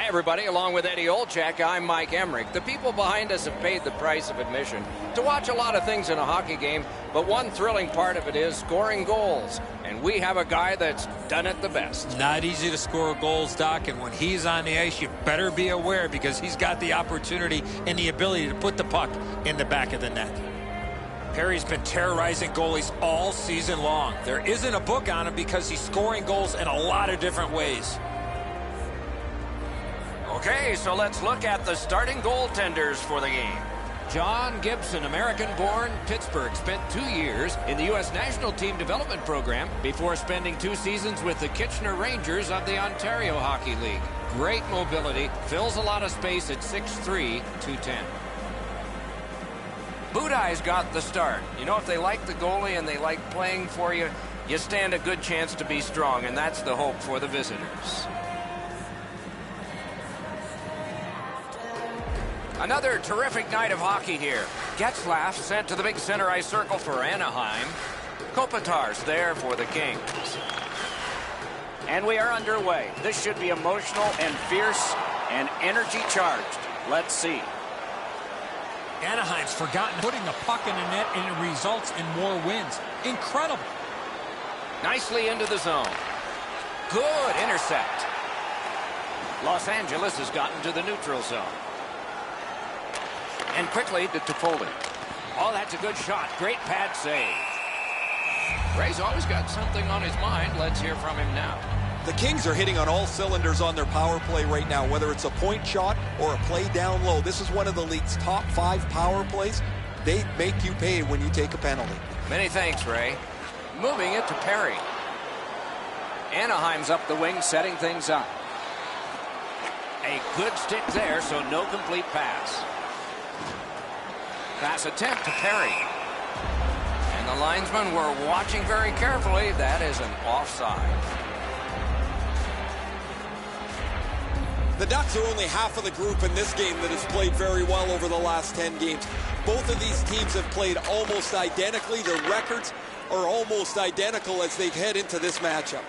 everybody, along with Eddie Olchak, I'm Mike Emmerich. The people behind us have paid the price of admission to watch a lot of things in a hockey game, but one thrilling part of it is scoring goals. And we have a guy that's done it the best. Not easy to score goals, Doc, and when he's on the ice, you better be aware because he's got the opportunity and the ability to put the puck in the back of the net. Perry's been terrorizing goalies all season long. There isn't a book on him because he's scoring goals in a lot of different ways. Okay, so let's look at the starting goaltenders for the game. John Gibson, American-born, Pittsburgh, spent 2 years in the U.S. National Team Development Program before spending 2 seasons with the Kitchener Rangers of the Ontario Hockey League. Great mobility, fills a lot of space at 6'3", 210. Budai's got the start. You know, if they like the goalie and they like playing for you, you stand a good chance to be strong, and that's the hope for the visitors. Another terrific night of hockey here. Getzlaf sent to the big center ice circle for Anaheim. Kopitar's there for the Kings. And we are underway. This should be emotional and fierce and energy charged. Let's see. Anaheim's forgotten putting the puck in the net, and it results in more wins. Incredible. Nicely into the zone. Good intercept. Los Angeles has gotten to the neutral zone. And quickly to Toffoli. Oh, that's a good shot. Great pad save. Ray's always got something on his mind. Let's hear from him now. The Kings are hitting on all cylinders on their power play right now, whether it's a point shot or a play down low. This is one of the league's top 5 power plays. They make you pay when you take a penalty. Many thanks, Ray. Moving it to Perry. Anaheim's up the wing, setting things up. A good stick there, so no complete pass. Pass attempt to Perry. And the linesmen were watching very carefully. That is an offside. The Ducks are only half of the group in this game that has played very well over the last 10 games. Both of these teams have played almost identically. Their records are almost identical as they head into this matchup.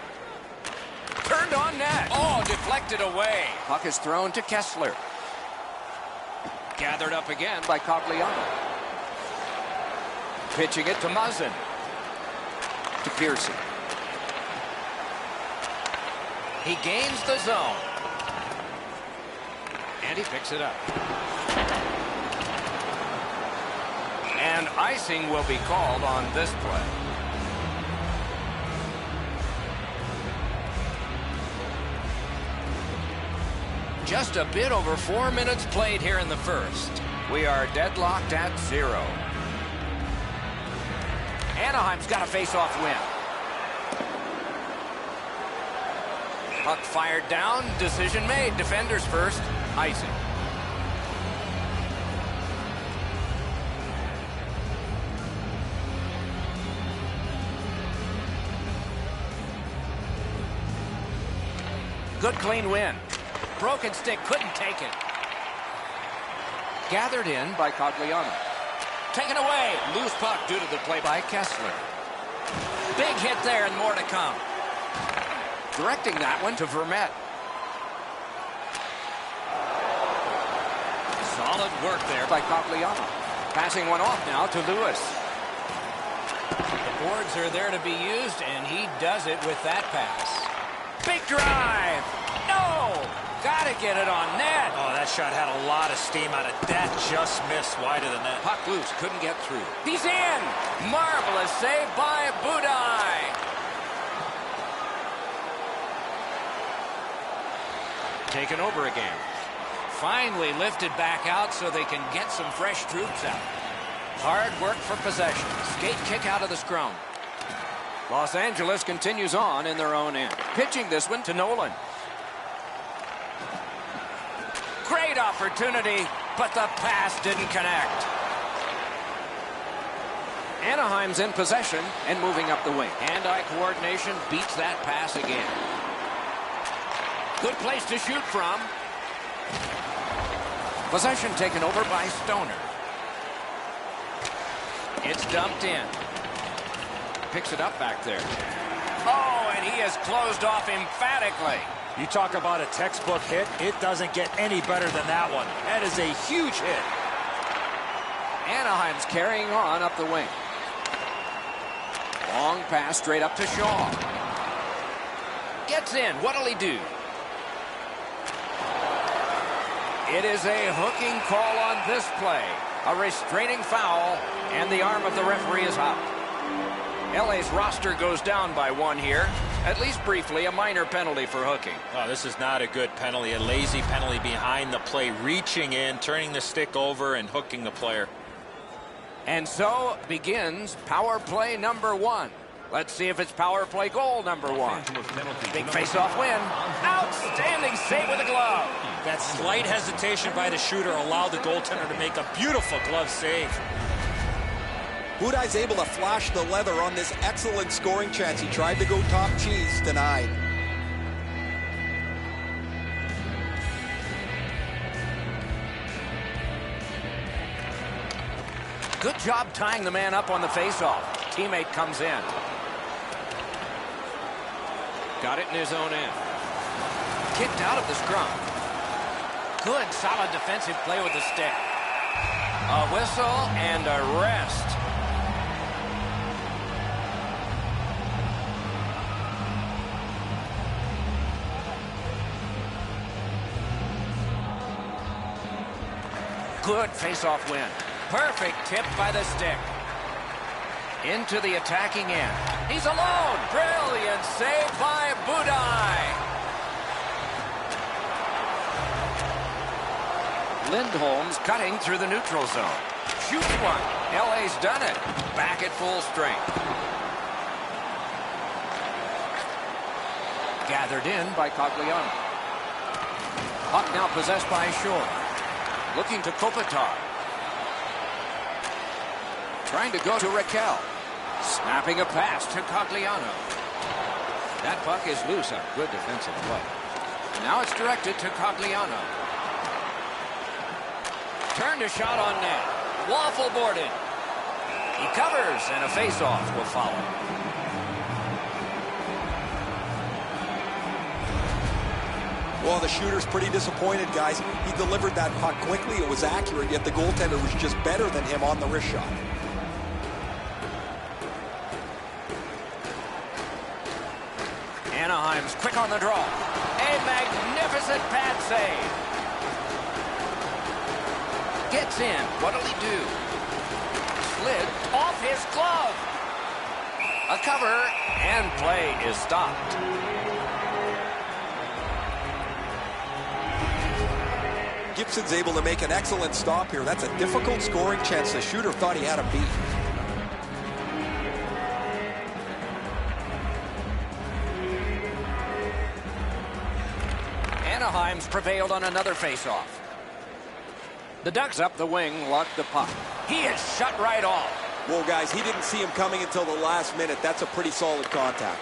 Turned on net. Oh, deflected away. Puck is thrown to Kessler. Gathered up again by Cogliano. Pitching it to Muzzin. To Pearson. He gains the zone. And he picks it up. And icing will be called on this play. Just a bit over 4 minutes played here in the first. We are deadlocked at 0. Anaheim's got a face-off win. Puck fired down. Decision made. Defenders first. Icing. Good clean win. Broken stick, couldn't take it. Gathered in by Cogliano. Taken away. Loose puck due to the play by Kessler. Big hit there and more to come. Directing that one to Vermette. Solid work there by Cogliano. Passing one off now to Lewis. The boards are there to be used, and he does it with that pass. Big drive. No! Gotta get it on net. Oh, that shot had a lot of steam on it. That just missed wide of the net. Puck loose, couldn't get through. He's in! Marvelous save by Budai. Taken over again. Finally lifted back out so they can get some fresh troops out. Hard work for possession. Skate kick out of the scrum. Los Angeles continues on in their own end. Pitching this one to Nolan. Great opportunity, but the pass didn't connect. Anaheim's in possession and moving up the wing. Hand-eye coordination beats that pass again. Good place to shoot from. Possession taken over by Stoner. It's dumped in. Picks it up back there. Oh, and he is closed off emphatically. You talk about a textbook hit, it doesn't get any better than that one. That is a huge hit. Anaheim's carrying on up the wing. Long pass straight up to Shaw. Gets in. What'll he do? It is a hooking call on this play. A restraining foul, and the arm of the referee is out. LA's roster goes down by one here. At least briefly, a minor penalty for hooking. Oh, this is not a good penalty. A lazy penalty behind the play. Reaching in, turning the stick over, and hooking the player. And so begins power play number 1. Let's see if it's power play goal number 1. Big face-off win. Outstanding save with a glove. That slight hesitation by the shooter allowed the goaltender to make a beautiful glove save. Budai's able to flash the leather on this excellent scoring chance. He tried to go top cheese, denied. Good job tying the man up on the faceoff. Teammate comes in. Got it in his own end. Kicked out of the scrum. Good, solid defensive play with the stick. A whistle and a rest. Good face-off win. Perfect tip by the stick. Into the attacking end. He's alone. Brilliant save by Budai. Lindholm's cutting through the neutral zone. Shoots one. LA's done it. Back at full strength. Gathered in by Cogliano. Puck now possessed by Shore. Looking to Kopitar. Trying to go to Raquel. Snapping a pass to Cogliano. That puck is loose. A good defensive play. Now it's directed to Cogliano. Turned a shot on net. Waffle boarded. He covers, and a face-off will follow. Well, the shooter's pretty disappointed, guys. He delivered that puck quickly. It was accurate, yet the goaltender was just better than him on the wrist shot. Anaheim's quick on the draw. A magnificent pad save. Gets in. What'll he do? Slid off his glove. A cover, and play is stopped. Gibson's able to make an excellent stop here. That's a difficult scoring chance. The shooter thought he had him beat. Anaheim's prevailed on another faceoff. The Ducks up the wing, lock the puck. He is shut right off. Well, guys, he didn't see him coming until the last minute. That's a pretty solid contact.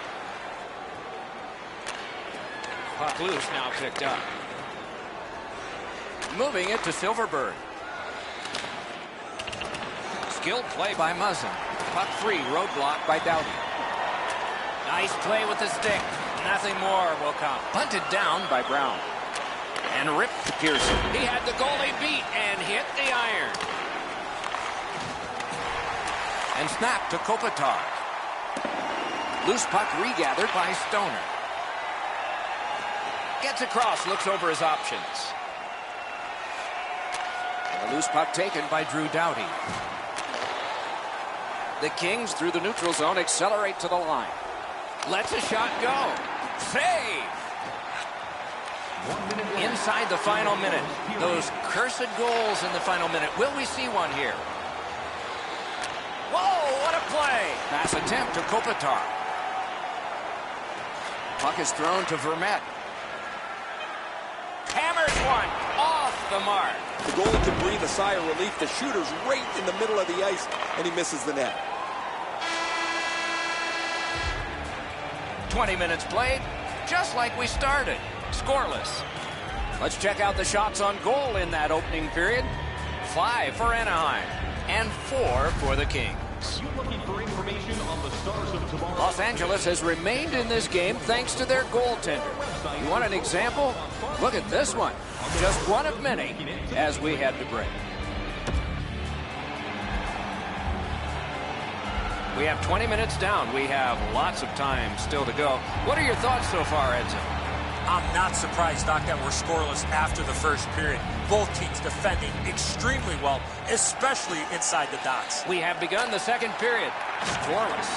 Puck loose, now picked up. Moving it to Silverberg. Skilled play by Muzzin. Puck free, roadblock by Doughty. Nice play with the stick. Nothing more will come. Bunted down by Brown. And ripped to Pearson. He had the goalie beat and hit the iron. And snapped to Kopitar. Loose puck regathered by Stoner. Gets across, looks over his options. And the loose puck taken by Drew Doughty. The Kings through the neutral zone accelerate to the line. Lets a shot go. Save! Inside the final minute. Those cursed goals in the final minute. Will we see one here? Whoa, what a play! Pass attempt to Kopitar. Puck is thrown to Vermette. Hammers one off the mark. The goalie can breathe a sigh of relief. The shooter's right in the middle of the ice, and he misses the net. 20 minutes played, just like we started. Scoreless. Let's check out the shots on goal in that opening period. 5 for Anaheim and 4 for the Kings. Ducks. Los Angeles has remained in this game thanks to their goaltender. You want an example? Look at this one. Just one of many as we head to break. We have 20 minutes down. We have lots of time still to go. What are your thoughts so far, Edson? I'm not surprised, Doc, that we're scoreless after the first period. Both teams defending extremely well, especially inside the Docks. We have begun the second period. Scoreless.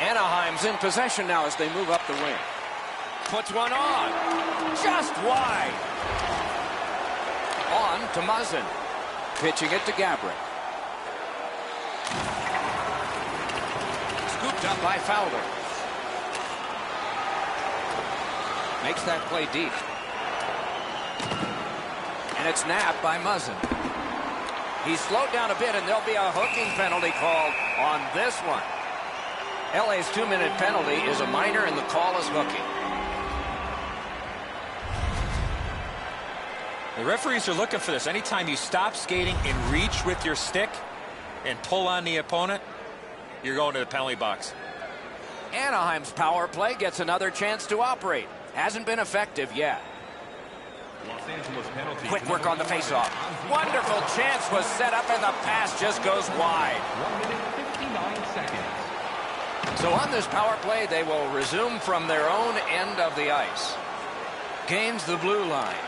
Anaheim's in possession now as they move up the wing. Puts one on. Just wide. On to Muzzin. Pitching it to Gabrick. Scooped up by Fowler. Makes that play deep. And it's nabbed by Muzzin. He's slowed down a bit, and there'll be a hooking penalty called on this one. LA's 2-minute penalty is a minor, and the call is hooking. The referees are looking for this. Anytime you stop skating and reach with your stick and pull on the opponent, you're going to the penalty box. Anaheim's power play gets another chance to operate. Hasn't been effective yet. Quick work on the faceoff. Wonderful chance was set up, and the pass just goes wide. 1:59 seconds. So on this power play, they will resume from their own end of the ice. Gains the blue line.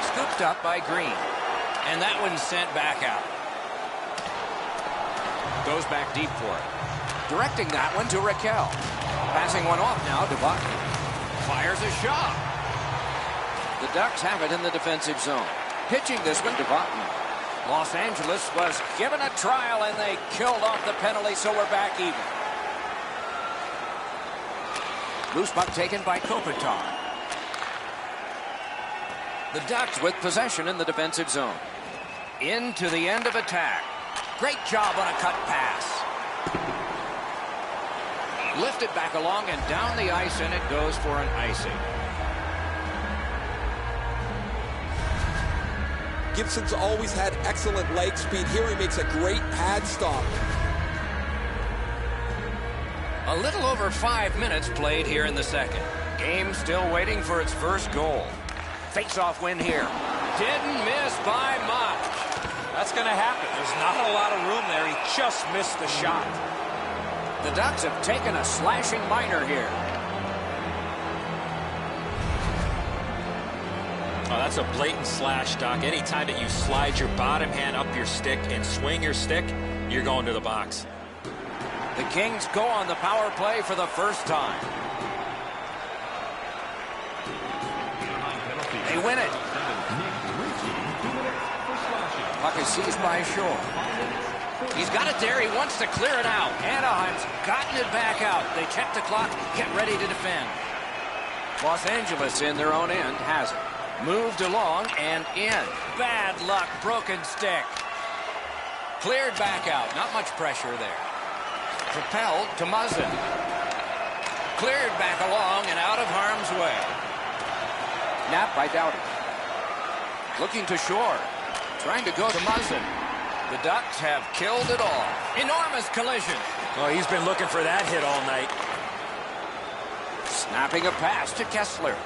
Scooped up by Green. And that one's sent back out. Goes back deep for it. Directing that one to Raquel. Passing one off now to Buckner. Fires a shot. The Ducks have it in the defensive zone. Pitching this one to Buckner. Los Angeles was given a trial, and they killed off the penalty, so we're back even. Loose puck taken by Kopitar. The Ducks with possession in the defensive zone. Into the end of attack. Great job on a cut pass. Lifted back along and down the ice, and it goes for an icing. Gibson's always had excellent leg speed. Here he makes a great pad stop. A little over 5 minutes played here in the second. Game still waiting for its first goal. Face-off win here. Didn't miss by much. That's going to happen. There's not a lot of room there. He just missed the shot. The Ducks have taken a slashing minor here. Oh, that's a blatant slash, Doc. Anytime that you slide your bottom hand up your stick and swing your stick, you're going to the box. The Kings go on the power play for the first time. They win it. Puck is seized by Shore. He's got it there. He wants to clear it out. Anaheim's gotten it back out. They check the clock, get ready to defend. Los Angeles in their own end has it. Moved along and in. Bad luck, broken stick. Cleared back out. Not much pressure there. Propelled to Muzzin. Cleared back along and out of harm's way. Napped by Doughty. Looking to Shore. Trying to go to Muzzin. The Ducks have killed it all. Enormous collision. Oh, he's been looking for that hit all night. Snapping a pass to Kessler.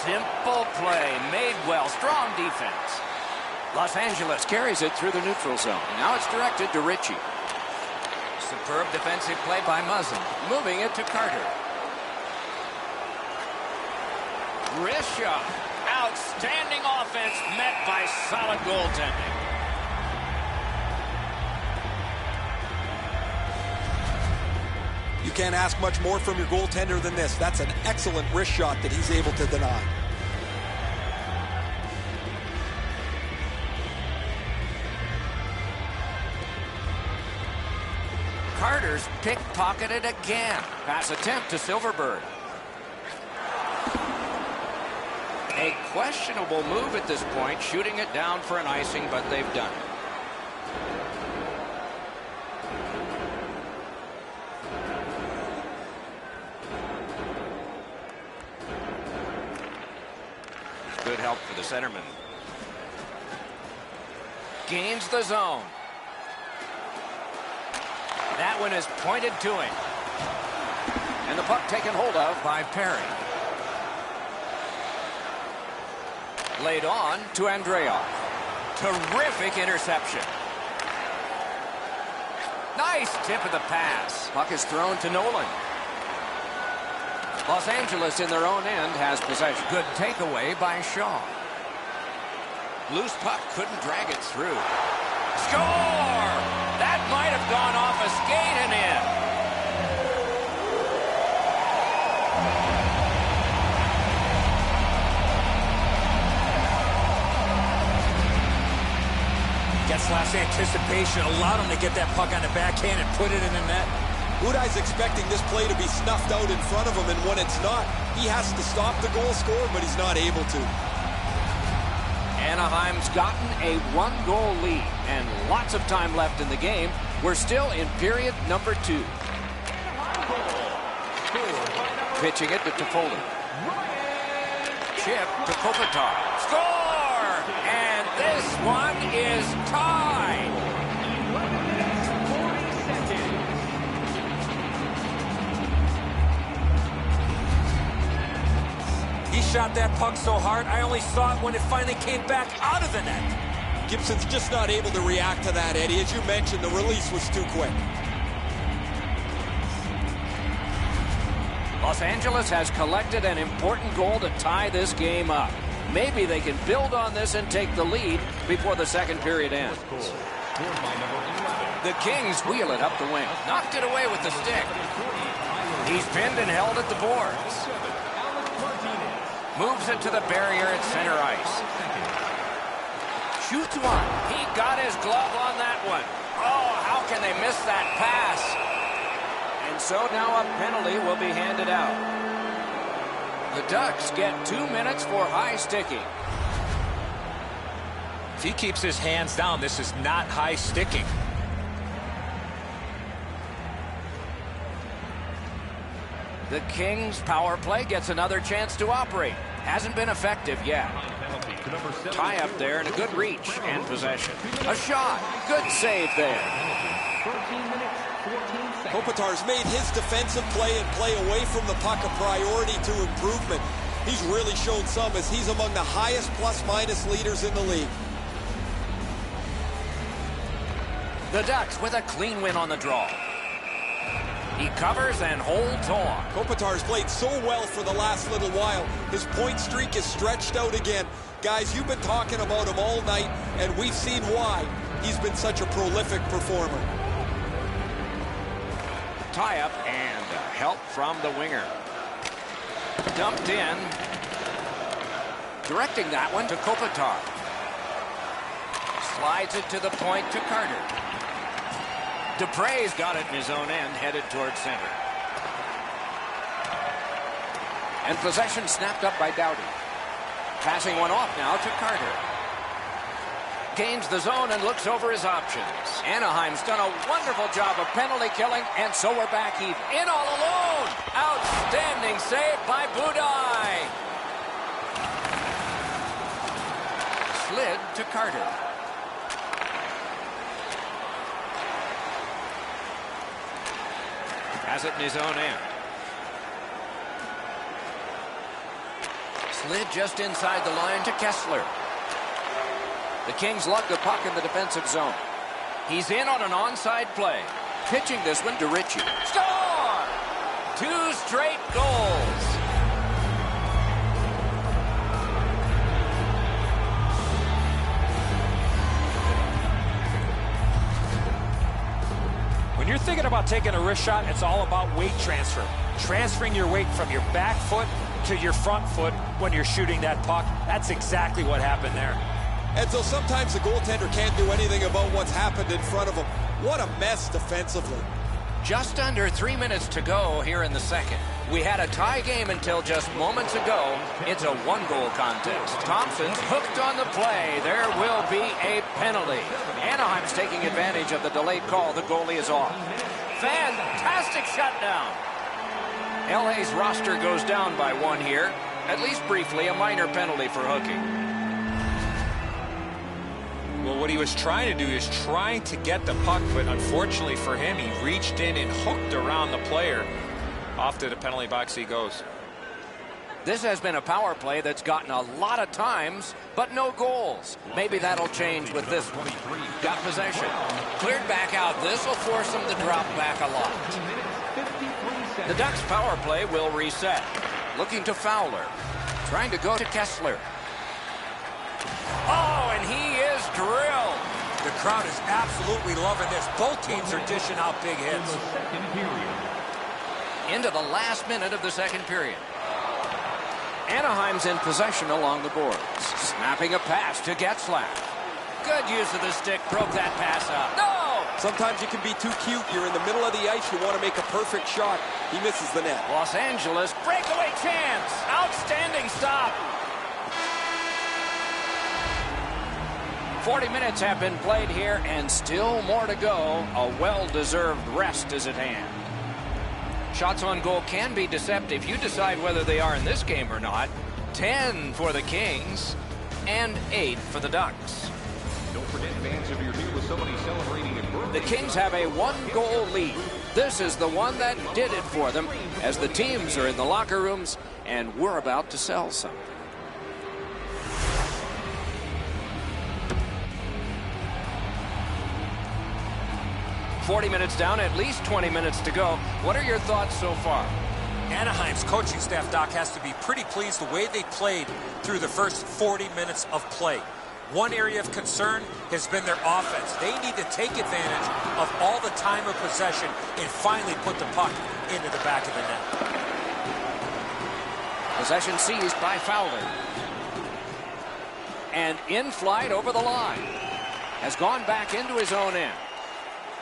Simple play, made well, strong defense. Los Angeles carries it through the neutral zone. Now it's directed to Ritchie. Superb defensive play by Muzzin, moving it to Carter. Wrist shot. Outstanding offense met by solid goaltending. You can't ask much more from your goaltender than this. That's an excellent wrist shot that he's able to deny. Carter's pickpocketed again. Pass attempt to Silverberg. A questionable move at this point, shooting it down for an icing, but they've done it. Good help for the centerman. gains the zone. That one is pointed to him. And the puck taken hold of by Perry. Laid on to Andreoff. Terrific interception. Nice tip of the pass. Puck is thrown to Nolan. Los Angeles in their own end has possession. Good takeaway by Shaw. Loose puck, couldn't drag it through. Score! That might have gone off a skate and in. Getzlaf's anticipation allowed him to get that puck on the backhand and put it in the net. Udai's expecting this play to be snuffed out in front of him, and when it's not, he has to stop the goal scorer, but he's not able to. Anaheim's gotten a one-goal lead, and lots of time left in the game. We're still in period number 2. Pitching it to Toffoli. Chip to Kopitar. Score! And this one is tied. He shot that puck so hard, I only saw it when it finally came back out of the net. Gibson's just not able to react to that, Eddie. As you mentioned, the release was too quick. Los Angeles has collected an important goal to tie this game up. Maybe they can build on this and take the lead before the second period ends. The Kings wheel it up the wing. Knocked it away with the stick. He's pinned and held at the boards. Moves it to the barrier at center ice. Shoots one. He got his glove on that one. Oh, how can they miss that pass? And so now a penalty will be handed out. The Ducks get 2 minutes for high sticking. If he keeps his hands down, this is not high sticking. The Kings power play gets another chance to operate. Hasn't been effective yet. Tie up there and a good reach and possession. A shot. Good save there. Kopitar's made his defensive play and play away from the puck a priority to improvement. He's really shown some as he's among the highest plus-minus leaders in the league. The Ducks with a clean win on the draw. He covers and holds on. Kopitar's played so well for the last little while. His point streak is stretched out again. Guys, you've been talking about him all night, and we've seen why he's been such a prolific performer. Tie-up and help from the winger. Dumped in. Directing that one to Kopitar. Slides it to the point to Carter. Dupre's got it in his own end, headed towards center. And possession snapped up by Doughty. Passing one off now to Carter. Gains the zone and looks over his options. Anaheim's done a wonderful job of penalty killing, and so we're back even. In all alone! Outstanding save by Budai! Slid to Carter. Has it in his own end. Slid just inside the line to Kessler. The Kings lug the puck in the defensive zone. He's in on an onside play. Pitching this one to Ritchie. Score! 2 straight goals. When you're thinking about taking a wrist shot, it's all about weight transfer. Transferring your weight from your back foot to your front foot when you're shooting that puck. That's exactly what happened there. And so sometimes the goaltender can't do anything about what's happened in front of him. What a mess defensively. Just under 3 minutes to go here in the second. We had a tie game until just moments ago. It's a one-goal contest. Thompson's hooked on the play. There will be a penalty. Anaheim's taking advantage of the delayed call. The goalie is off. Fantastic shutdown. LA's roster goes down by 1 here. At least briefly, a minor penalty for hooking. Well, Well, what he was trying to do is trying to get the puck, but unfortunately for him, he reached in and hooked around the player. Off to the penalty box he goes. This has been a power play that's gotten a lot of times, but no goals. Maybe that'll change with this one. Got possession. Cleared back out. This will force them to drop back a lot. The Ducks' power play will reset. Looking to Fowler. Trying to go to Kessler. Oh, and he is drilled. The crowd is absolutely loving this. Both teams are dishing out big hits. Into the last minute of the second period. Anaheim's in possession along the boards. Snapping a pass to Getzlaf. Good use of the stick. Broke that pass up. No! Sometimes you can be too cute. You're in the middle of the ice. You want to make a perfect shot. He misses the net. Los Angeles, breakaway chance. Outstanding stop. 40 minutes have been played here, and still more to go. A well-deserved rest is at hand. Shots on goal can be deceptive. You decide whether they are in this game or not. 10 for the Kings and 8 for the Ducks. Don't forget, fans, if you're here with somebody celebrating a birthday. The Kings have a one-goal lead. This is the one that did it for them, as the teams are in the locker rooms and we're about to sell something. "40 minutes down, at least 20 minutes to go. What are your thoughts so far?" Anaheim's coaching staff, Doc, has to be pretty pleased the way they played through the first 40 minutes of play. One area of concern has been their offense. They need to take advantage of all the time of possession and finally put the puck into the back of the net. Possession seized by Fowler. And in flight over the line. Has gone back into his own end.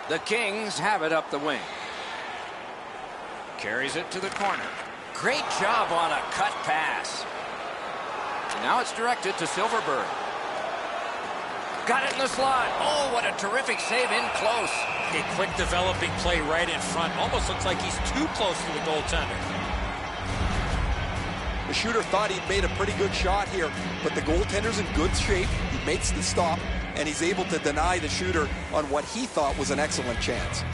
The Kings have it up the wing. Carries it to the corner. Great job on a cut pass. And now it's directed to Silverberg. Got it in the slot. Oh, what a terrific save in close. A quick developing play right in front. Almost looks like he's too close to the goaltender. The shooter thought he'd made a pretty good shot here, but the goaltender's in good shape. He makes the stop, and he's able to deny the shooter on what he thought was an excellent chance.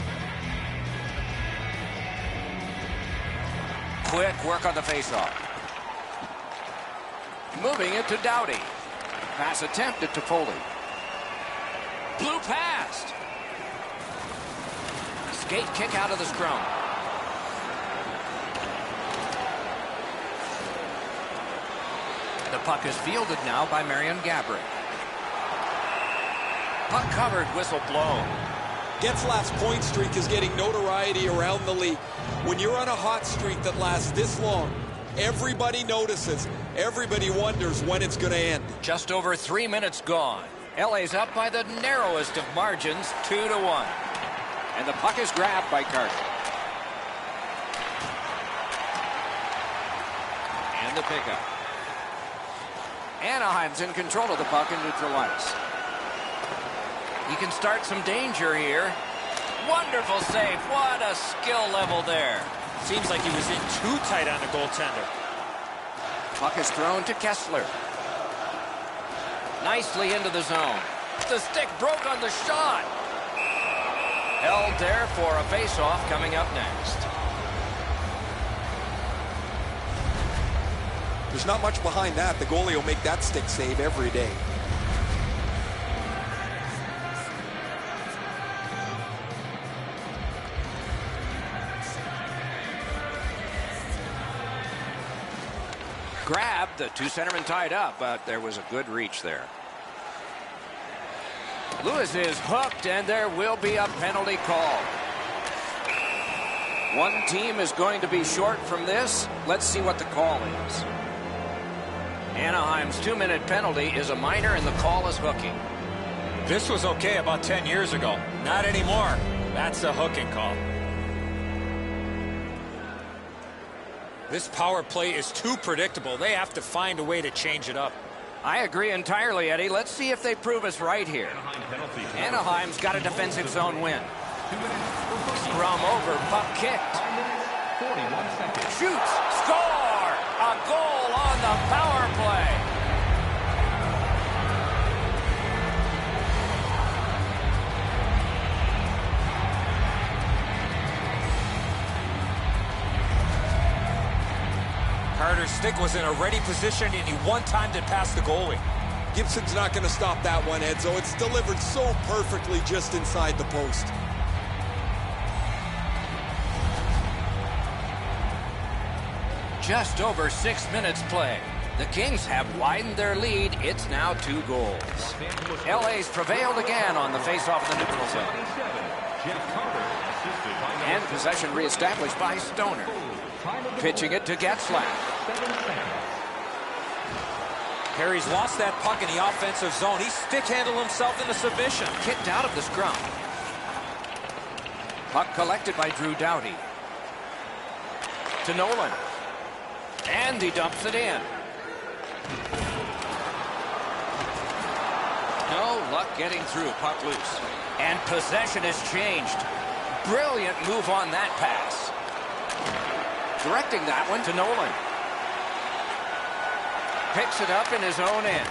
Quick work on the faceoff. Moving it to Doughty. Pass attempted to Foley. Blue past. Skate kick out of the scrum. The puck is fielded now by Marion Gaborik. Puck covered, whistle blown. Getzlaf's point streak is getting notoriety around the league. When you're on a hot streak that lasts this long, everybody notices. Everybody wonders when it's going to end. Just over 3 minutes gone. LA's up by the narrowest of margins, 2-1. And the puck is grabbed by Carter. And the pickup. Anaheim's in control of the puck in neutral ice. He can start some danger here. Wonderful save. What a skill level there. Seems like he was in too tight on the goaltender. Puck is thrown to Kessler. Nicely into the zone. The stick broke on the shot. Held there for a face-off coming up next. There's not much behind that. The goalie will make that stick save every day. Grabbed, the two centermen tied up, but there was a good reach there. Lewis is hooked, and there will be a penalty call. One team is going to be short from this. Let's see what the call is. Anaheim's 2-minute penalty is a minor, and the call is hooking. This was okay about 10 years ago. Not anymore. That's a hooking call. This power play is too predictable. They have to find a way to change it up. I agree entirely, Eddie. Let's see if they prove us right here. Anaheim's got a defensive zone win. Scrum over, puck kicked. Shoots, score! A goal on the power play. Carter's stick was in a ready position, and he one-timed it past the goalie. Gibson's not going to stop that one, Edzo. It's delivered so perfectly just inside the post. Just over 6 minutes play. The Kings have widened their lead. It's now 2 goals. LA's prevailed again on the face-off of the neutral zone. And possession reestablished by Stoner. Pitching it to Getzlaf. Perry's lost that puck in the offensive zone. He stick-handled himself into submission. Kicked out of the scrum. Puck collected by Drew Doughty. To Nolan. And he dumps it in. No luck getting through. Puck loose. And possession has changed. Brilliant move on that pass. Directing that one to Nolan. Picks it up in his own end.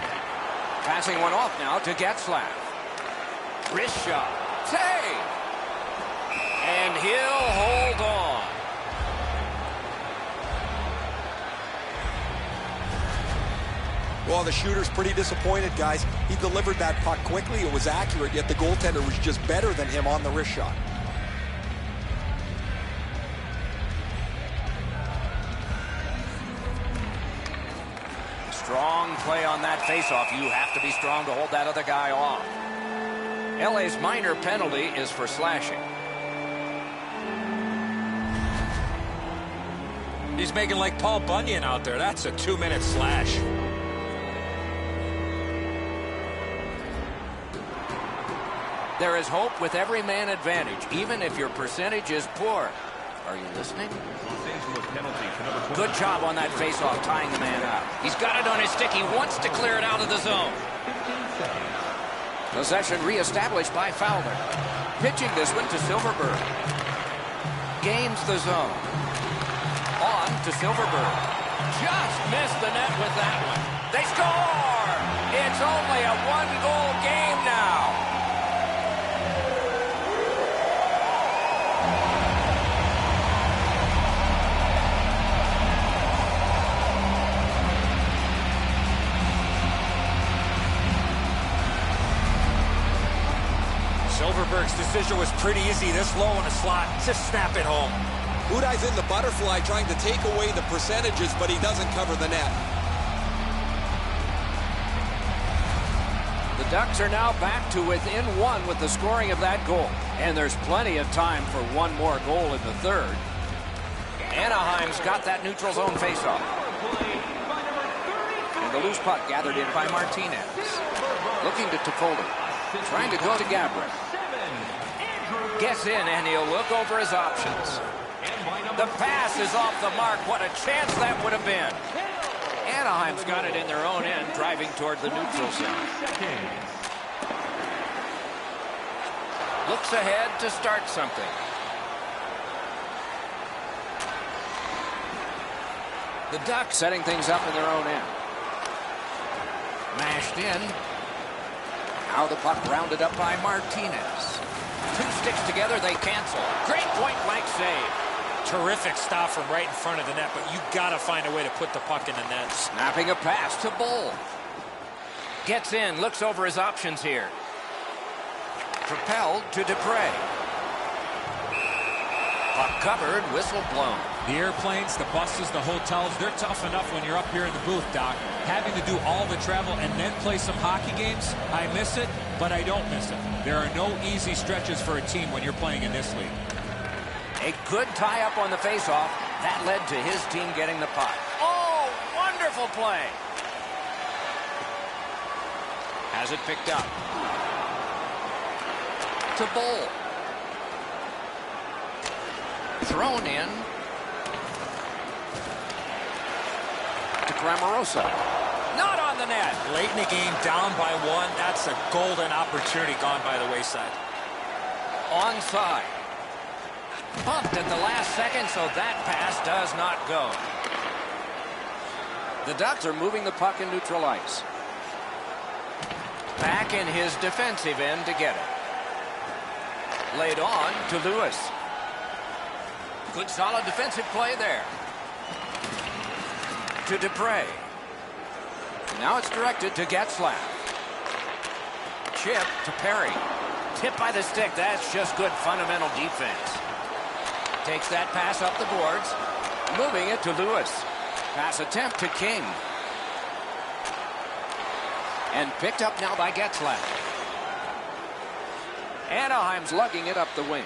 Passing one off now to Getzlaf. Wrist shot. Save! And he'll hold on. Well, the shooter's pretty disappointed, guys. He delivered that puck quickly. It was accurate, yet the goaltender was just better than him on the wrist shot. Strong play on that faceoff. You have to be strong to hold that other guy off. LA's minor penalty is for slashing. He's making like Paul Bunyan out there. That's a 2-minute slash. There is hope with every man advantage, even if your percentage is poor. Are you listening? Good job on that faceoff, tying the man up. He's got it on his stick. He wants to clear it out of the zone. Possession reestablished by Fowler. Pitching this one to Silverberg. Gains the zone. On to Silverberg. Just missed the net with that one. They score! It's only a 1-goal game now. Silverberg's decision was pretty easy. This low in the slot, just snap it home. Udai's in the butterfly trying to take away the percentages, but he doesn't cover the net. The Ducks are now back to within 1 with the scoring of that goal. And there's plenty of time for one more goal in the third. Anaheim's got that neutral zone faceoff. And the loose puck gathered in by Martinez. Looking to Toffoli. Trying to go to Gabriel. Gets in, and he'll look over his options. The pass is off the mark. What a chance that would have been. Anaheim's got it in their own end, driving toward the neutral zone. Looks ahead to start something. The Ducks setting things up in their own end. Mashed in. Now the puck rounded up by Martinez. 2 sticks together, they cancel. Great point-blank save. Terrific stop from right in front of the net, but you got to find a way to put the puck in the net. Snapping a pass to Bull. Gets in, looks over his options here. Propelled to Dupre. Puck covered, whistle blown. The airplanes, the buses, the hotels, they're tough enough when you're up here in the booth, Doc. Having to do all the travel and then play some hockey games, I miss it, but I don't miss it. There are no easy stretches for a team when you're playing in this league. A good tie-up on the face-off. That led to his team getting the puck. Oh, wonderful play. Has it picked up. To Bull. Thrown in. To Grammarosa. Not on the net. Late in the game, down by 1. That's a golden opportunity gone by the wayside. Onside. Bumped at the last second, so that pass does not go. The Ducks are moving the puck in neutral ice. Back in his defensive end to get it. Laid on to Lewis. Good solid defensive play there. to Dupre. Now it's directed to Getzlaf. Chip to Perry. Tip by the stick. That's just good fundamental defense. Takes that pass up the boards. Moving it to Lewis. Pass attempt to King. And picked up now by Getzlaf. Anaheim's lugging it up the wing.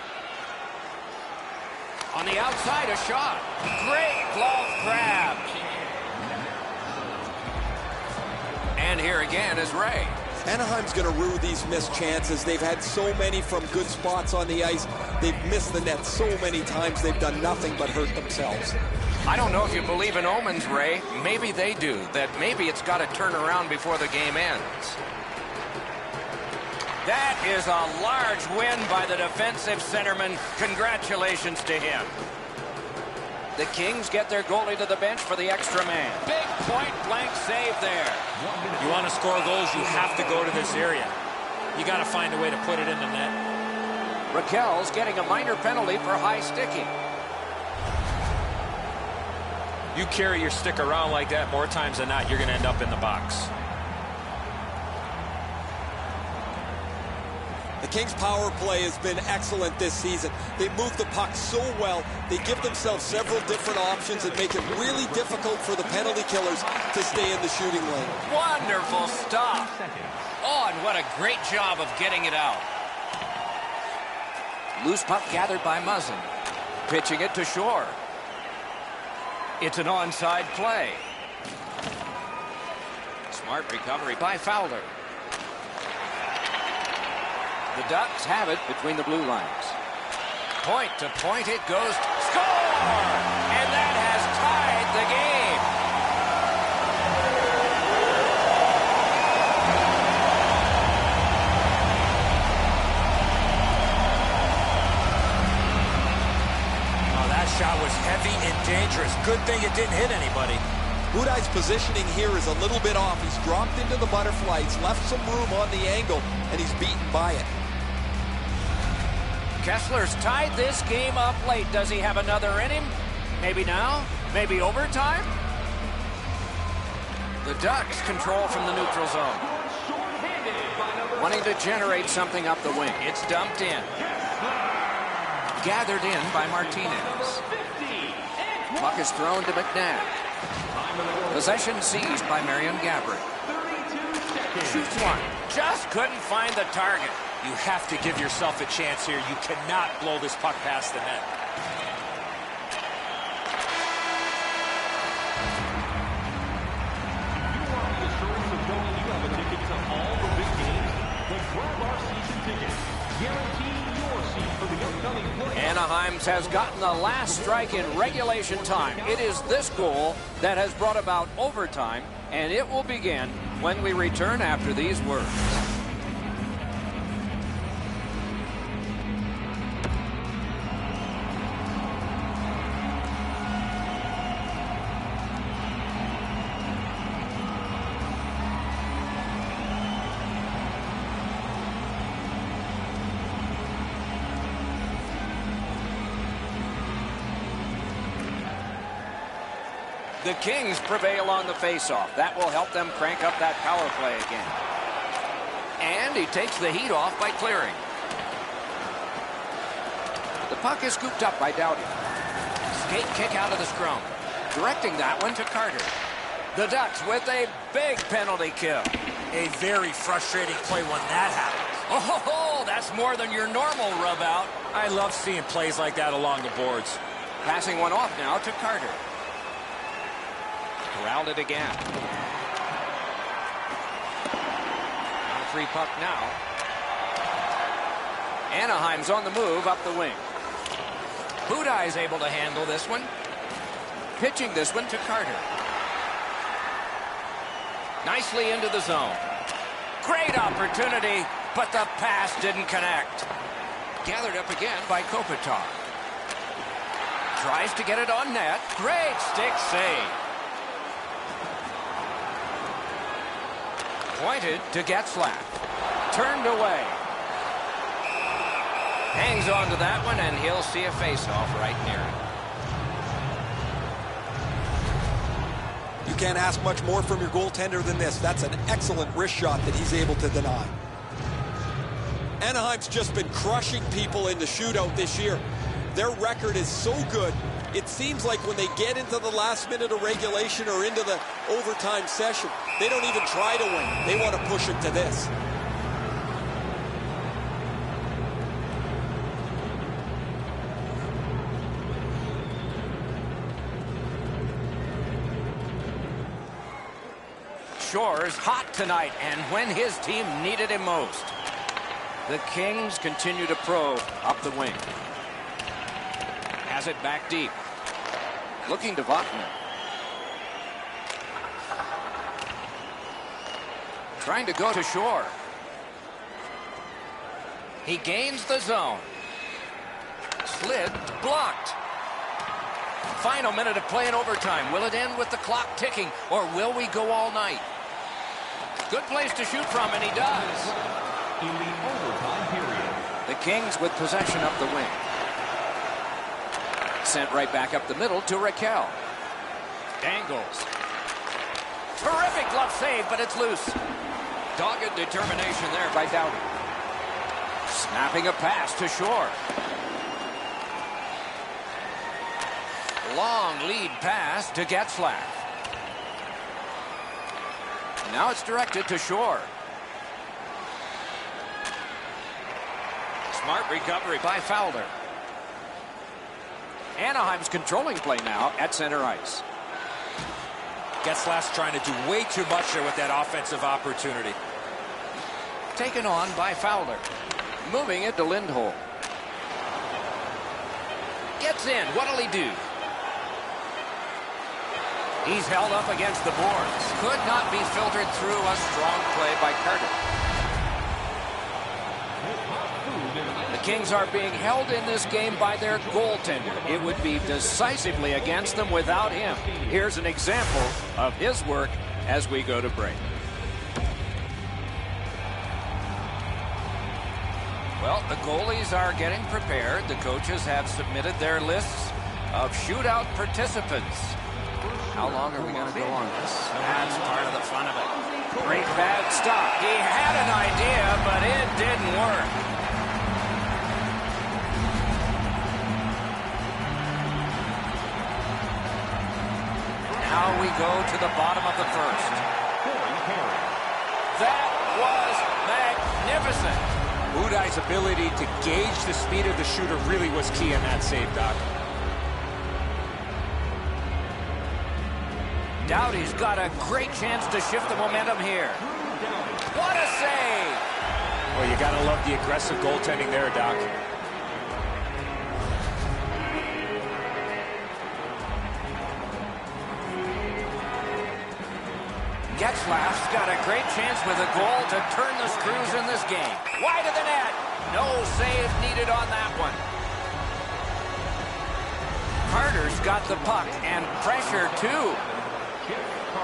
On the outside, a shot. Great glove grab. And here again is Ray. Anaheim's going to rue these missed chances. They've had so many from good spots on the ice. They've missed the net so many times. They've done nothing but hurt themselves. I don't know if you believe in omens, Ray. Maybe they do. That maybe it's got to turn around before the game ends. That is a large win by the defensive centerman. Congratulations to him. The Kings get their goalie to the bench for the extra man. Big point-blank save there. You want to score goals, you have to go to this area. You got to find a way to put it in the net. Raquel's getting a minor penalty for high sticking. You carry your stick around like that more times than not, you're going to end up in the box. The Kings' power play has been excellent this season. They move the puck so well. They give themselves several different options and make it really difficult for the penalty killers to stay in the shooting lane. Wonderful stop. Oh, and what a great job of getting it out. Loose puck gathered by Muzzin. Pitching it to Shore. It's an onside play. Smart recovery by Fowler. The Ducks have it between the blue lines. Point to point it goes. Score! And that has tied the game. Oh, that shot was heavy and dangerous. Good thing it didn't hit anybody. Budai's positioning here is a little bit off. He's dropped into the butterfly. He's left some room on the angle, and he's beaten by it. Kessler's tied this game up late. Does he have another in him? Maybe now? Maybe overtime? The Ducks control from the neutral zone. Wanting to generate something up the wing. It's dumped in. Gathered in by Martinez. Puck is thrown to McNabb. Possession seized by Marion Gabrick. Shoots one. Just couldn't find the target. You have to give yourself a chance here. You cannot blow this puck past the net. Anaheim's has gotten the last strike in regulation time. It is this goal that has brought about overtime, and it will begin when we return after these words. The Kings prevail on the faceoff. That will help them crank up that power play again. And he takes the heat off by clearing. The puck is scooped up by Doughty. Skate kick out of the scrum. Directing that one to Carter. The Ducks with a big penalty kill. A very frustrating play when that happens. Oh, that's more than your normal rub out. I love seeing plays like that along the boards. Passing one off now to Carter. Corralled it again. On a free puck now. Anaheim's on the move up the wing. Budai's able to handle this one. Pitching this one to Carter. Nicely into the zone. Great opportunity, but the pass didn't connect. Gathered up again by Kopitar. Tries to get it on net. Great stick save. Pointed to Getzlaf. Turned away. Hangs on to that one, and he'll see a face-off right near You can't ask much more from your goaltender than this. That's an excellent wrist shot that he's able to deny. Anaheim's just been crushing people in the shootout this year. Their record is so good, it seems like when they get into the last minute of regulation or into the overtime session, they don't even try to win. They want to push it to this. Shore's hot tonight, and when his team needed him most. The Kings continue to probe up the wing. Has it back deep. Looking to Votman. Trying to go to Shore. He gains the zone. Slid blocked. Final minute of play in overtime. Will it end with the clock ticking, or will we go all night? Good place to shoot from, and he does. In the overtime period. The Kings with possession up the wing. Sent right back up the middle to Raquel. Dangles. Terrific glove save, but it's loose. Dogged determination there by Doughty. Snapping a pass to Shore. Long lead pass to Getzlaf. Now it's directed to Shore. Smart recovery by Fowler. Anaheim's controlling play now at center ice. Getzlaf's trying to do way too much there with that offensive opportunity. Taken on by Fowler. Moving it to Lindholm. Gets in. What'll he do? He's held up against the boards. Could not be filtered through. A strong play by Carter. The Kings are being held in this game by their goaltender. It would be decisively against them without him. Here's an example of his work as we go to break. Well, the goalies are getting prepared. The coaches have submitted their lists of shootout participants. How long are we going to go on this? That's part of the fun of it. Great bad stop. He had an idea, but it didn't work. Now we go to the bottom of the first. That was magnificent. Udai's ability to gauge the speed of the shooter really was key in that save, Doc. Doughty's got a great chance to shift the momentum here. What a save! Well, you gotta love the aggressive goaltending there, Doc. Getzlaf's got a great chance with a goal to turn the screws in this game. Wide of the net. No save needed on that one. Carter's got the puck and pressure too.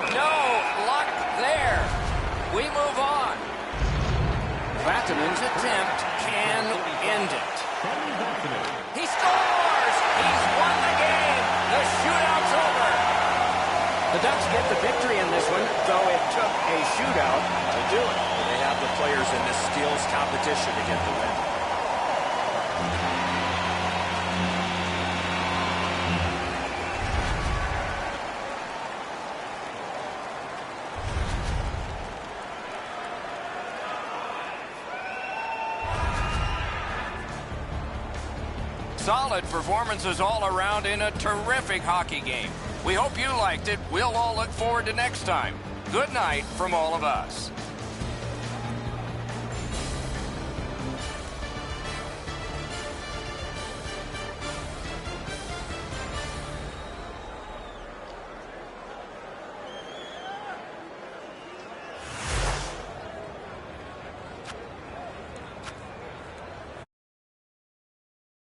No luck there. We move on. Vatanen's attempt can end it. He scores! He's won the game. The shootout's over. The Ducks get the victory in this one, though it took a shootout to do it. They have the players in this skills competition to get the win. Solid performances all around in a terrific hockey game. We hope you liked it. We'll all look forward to next time. Good night from all of us.